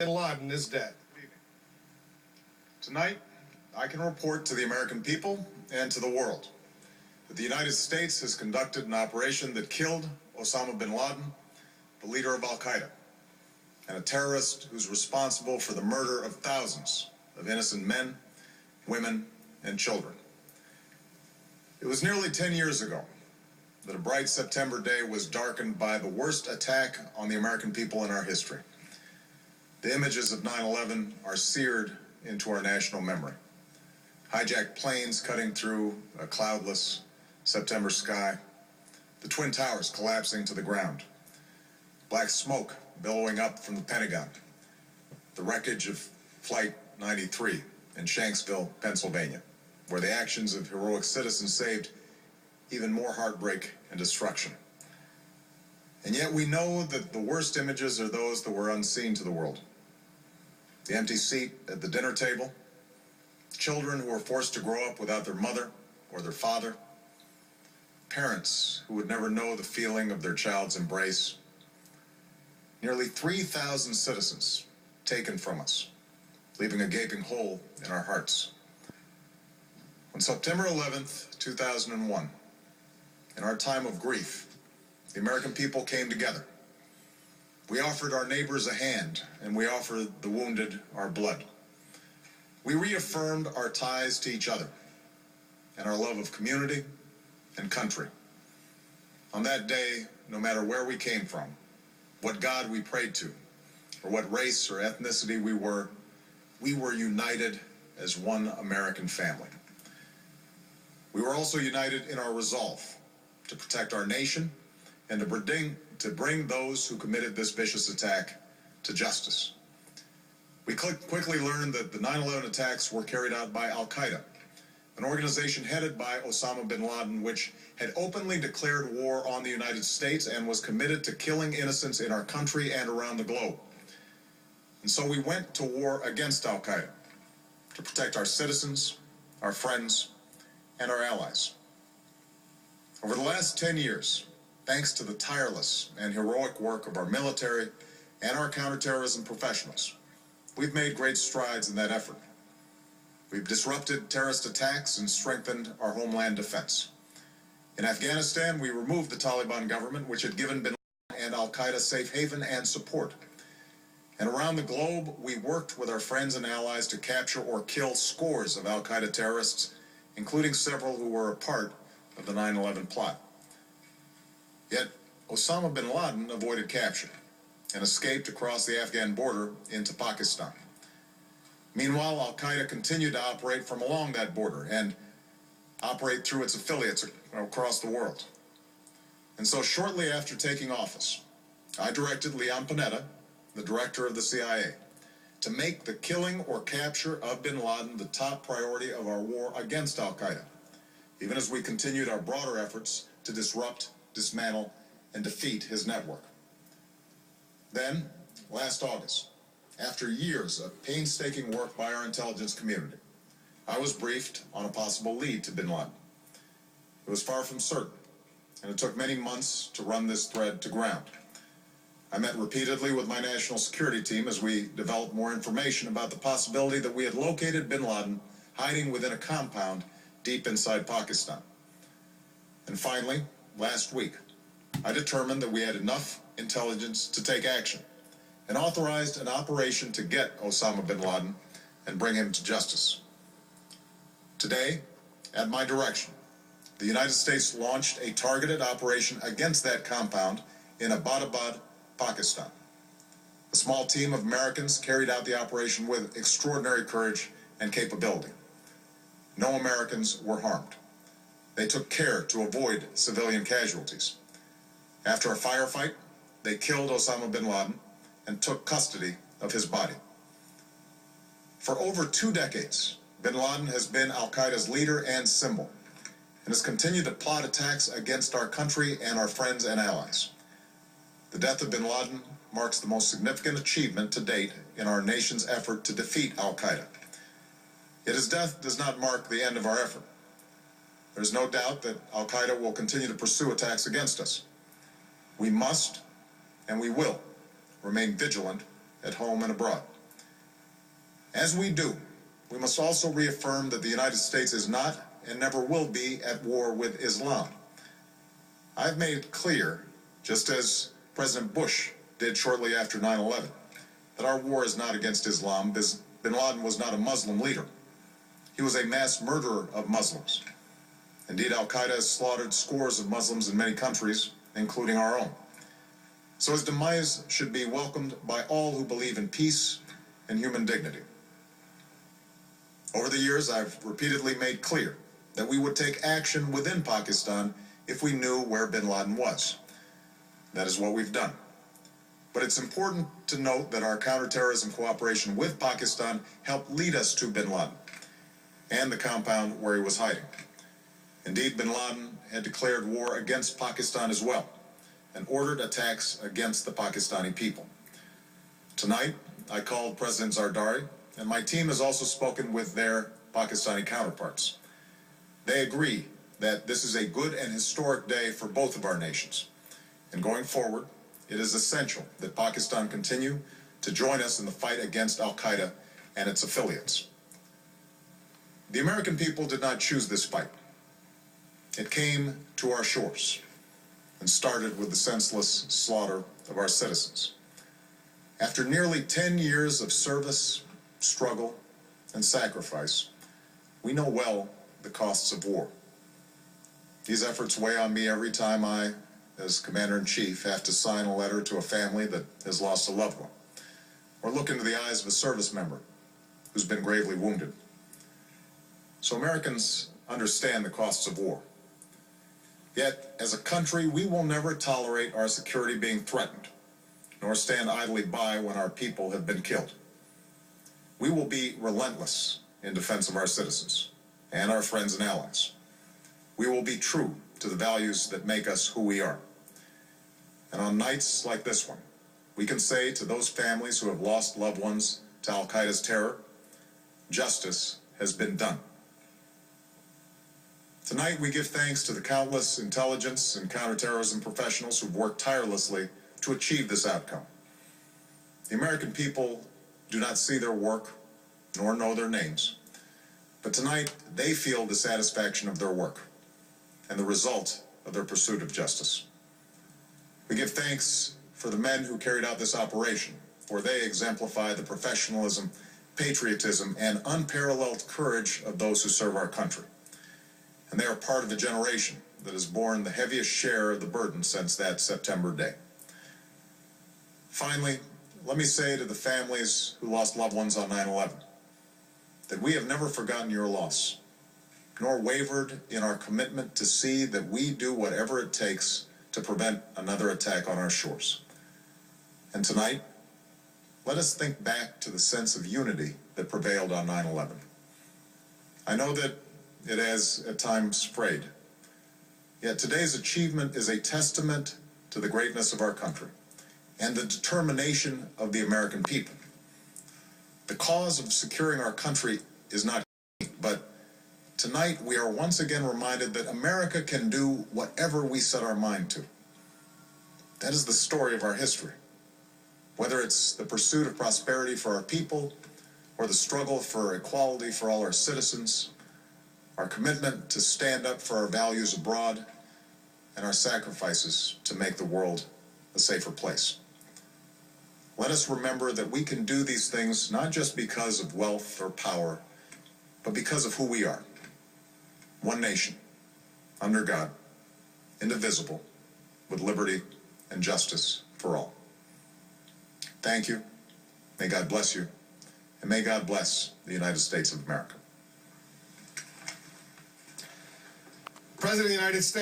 Bin Laden is dead. Tonight, I can report to the American people and to the world that the United States has conducted an operation that killed Osama Bin Laden, the leader of Al-Qaeda, and a terrorist who's responsible for the murder of thousands of innocent men, women, and children. It was nearly 10 years ago that a bright September day was darkened by the worst attack on the American people in our history. The images of 9/11 are seared into our national memory. Hijacked planes cutting through a cloudless September sky, the Twin Towers collapsing to the ground, black smoke billowing up from the Pentagon, the wreckage of Flight 93 in Shanksville, Pennsylvania, where the actions of heroic citizens saved even more heartbreak and destruction. And yet we know that the worst images are those that were unseen to the world. The empty seat at the dinner table, children who were forced to grow up without their mother or their father, parents who would never know the feeling of their child's embrace, nearly 3,000 citizens taken from us, leaving a gaping hole in our hearts. On September 11th, 2001, in our time of grief, the American people came together. We offered our neighbors a hand, and we offered the wounded our blood. We reaffirmed our ties to each other and our love of community and country. On that day, no matter where we came from, what God we prayed to, or what race or ethnicity we were united as one American family. We were also united in our resolve to protect our nation and to bring those who committed this vicious attack to justice. We quickly learned that the 9/11 attacks were carried out by Al-Qaeda, an organization headed by Osama Bin Laden, which had openly declared war on the United States and was committed to killing innocents in our country and around the globe. And so we went to war against Al-Qaeda to protect our citizens, our friends, and our allies. Over the last 10 years, thanks to the tireless and heroic work of our military and our counterterrorism professionals, we've made great strides in that effort. We've disrupted terrorist attacks and strengthened our homeland defense. In Afghanistan, we removed the Taliban government, which had given Bin Laden and Al-Qaeda safe haven and support. And around the globe, we worked with our friends and allies to capture or kill scores of Al-Qaeda terrorists, including several who were a part of the 9/11 plot. Yet, Osama bin Laden avoided capture and escaped across the Afghan border into Pakistan. Meanwhile, Al-Qaeda continued to operate from along that border and operate through its affiliates across the world. And so shortly after taking office, I directed Leon Panetta, the director of the CIA, to make the killing or capture of bin Laden the top priority of our war against Al-Qaeda, even as we continued our broader efforts to disrupt, dismantle, and defeat his network. Then, last August, after years of painstaking work by our intelligence community, I was briefed on a possible lead to bin Laden. It was far from certain, and it took many months to run this thread to ground. I met repeatedly with my national security team as we developed more information about the possibility that we had located bin Laden hiding within a compound deep inside Pakistan. And finally, last week, I determined that we had enough intelligence to take action and authorized an operation to get Osama bin Laden and bring him to justice. Today, at my direction, the United States launched a targeted operation against that compound in Abbottabad, Pakistan. A small team of Americans carried out the operation with extraordinary courage and capability. No Americans were harmed. They took care to avoid civilian casualties. After a firefight, they killed Osama bin Laden and took custody of his body. For over 2 decades, bin Laden has been Al-Qaeda's leader and symbol, and has continued to plot attacks against our country and our friends and allies. The death of bin Laden marks the most significant achievement to date in our nation's effort to defeat Al-Qaeda. Yet his death does not mark the end of our effort. There is no doubt that Al-Qaeda will continue to pursue attacks against us. We must, and we will, remain vigilant at home and abroad. As we do, we must also reaffirm that the United States is not and never will be at war with Islam. I've made it clear, just as President Bush did shortly after 9/11, that our war is not against Islam. Bin Laden was not a Muslim leader. He was a mass murderer of Muslims. Indeed, Al-Qaeda has slaughtered scores of Muslims in many countries, including our own. So his demise should be welcomed by all who believe in peace and human dignity. Over the years, I've repeatedly made clear that we would take action within Pakistan if we knew where bin Laden was. That is what we've done. But it's important to note that our counterterrorism cooperation with Pakistan helped lead us to bin Laden and the compound where he was hiding. Indeed, bin Laden had declared war against Pakistan as well and ordered attacks against the Pakistani people. Tonight, I called President Zardari, and my team has also spoken with their Pakistani counterparts. They agree that this is a good and historic day for both of our nations. And going forward, it is essential that Pakistan continue to join us in the fight against Al-Qaeda and its affiliates. The American people did not choose this fight. It came to our shores and started with the senseless slaughter of our citizens. After nearly 10 years of service, struggle, and sacrifice, we know well the costs of war. These efforts weigh on me every time I, as Commander-in-Chief, have to sign a letter to a family that has lost a loved one, or look into the eyes of a service member who's been gravely wounded. So Americans understand the costs of war. Yet, as a country, we will never tolerate our security being threatened, nor stand idly by when our people have been killed. We will be relentless in defense of our citizens and our friends and allies. We will be true to the values that make us who we are. And on nights like this one, we can say to those families who have lost loved ones to Al-Qaeda's terror, justice has been done. Tonight, we give thanks to the countless intelligence and counterterrorism professionals who've worked tirelessly to achieve this outcome. The American people do not see their work, nor know their names. But tonight, they feel the satisfaction of their work and the result of their pursuit of justice. We give thanks for the men who carried out this operation, for they exemplify the professionalism, patriotism, and unparalleled courage of those who serve our country. And they are part of a generation that has borne the heaviest share of the burden since that September day. Finally, let me say to the families who lost loved ones on 9/11 that we have never forgotten your loss, nor wavered in our commitment to see that we do whatever it takes to prevent another attack on our shores. And tonight, let us think back to the sense of unity that prevailed on 9/11. I know that it has at times frayed, yet today's achievement is a testament to the greatness of our country and the determination of the American people. The cause of securing our country is not easy, but tonight we are once again reminded that America can do whatever we set our mind to. That is the story of our history. Whether it's the pursuit of prosperity for our people or the struggle for equality for all our citizens, our commitment to stand up for our values abroad, and our sacrifices to make the world a safer place. Let us remember that we can do these things not just because of wealth or power, but because of who we are. One nation, under God, indivisible, with liberty and justice for all. Thank you. May God bless you. And may God bless the United States of America. President of the United States.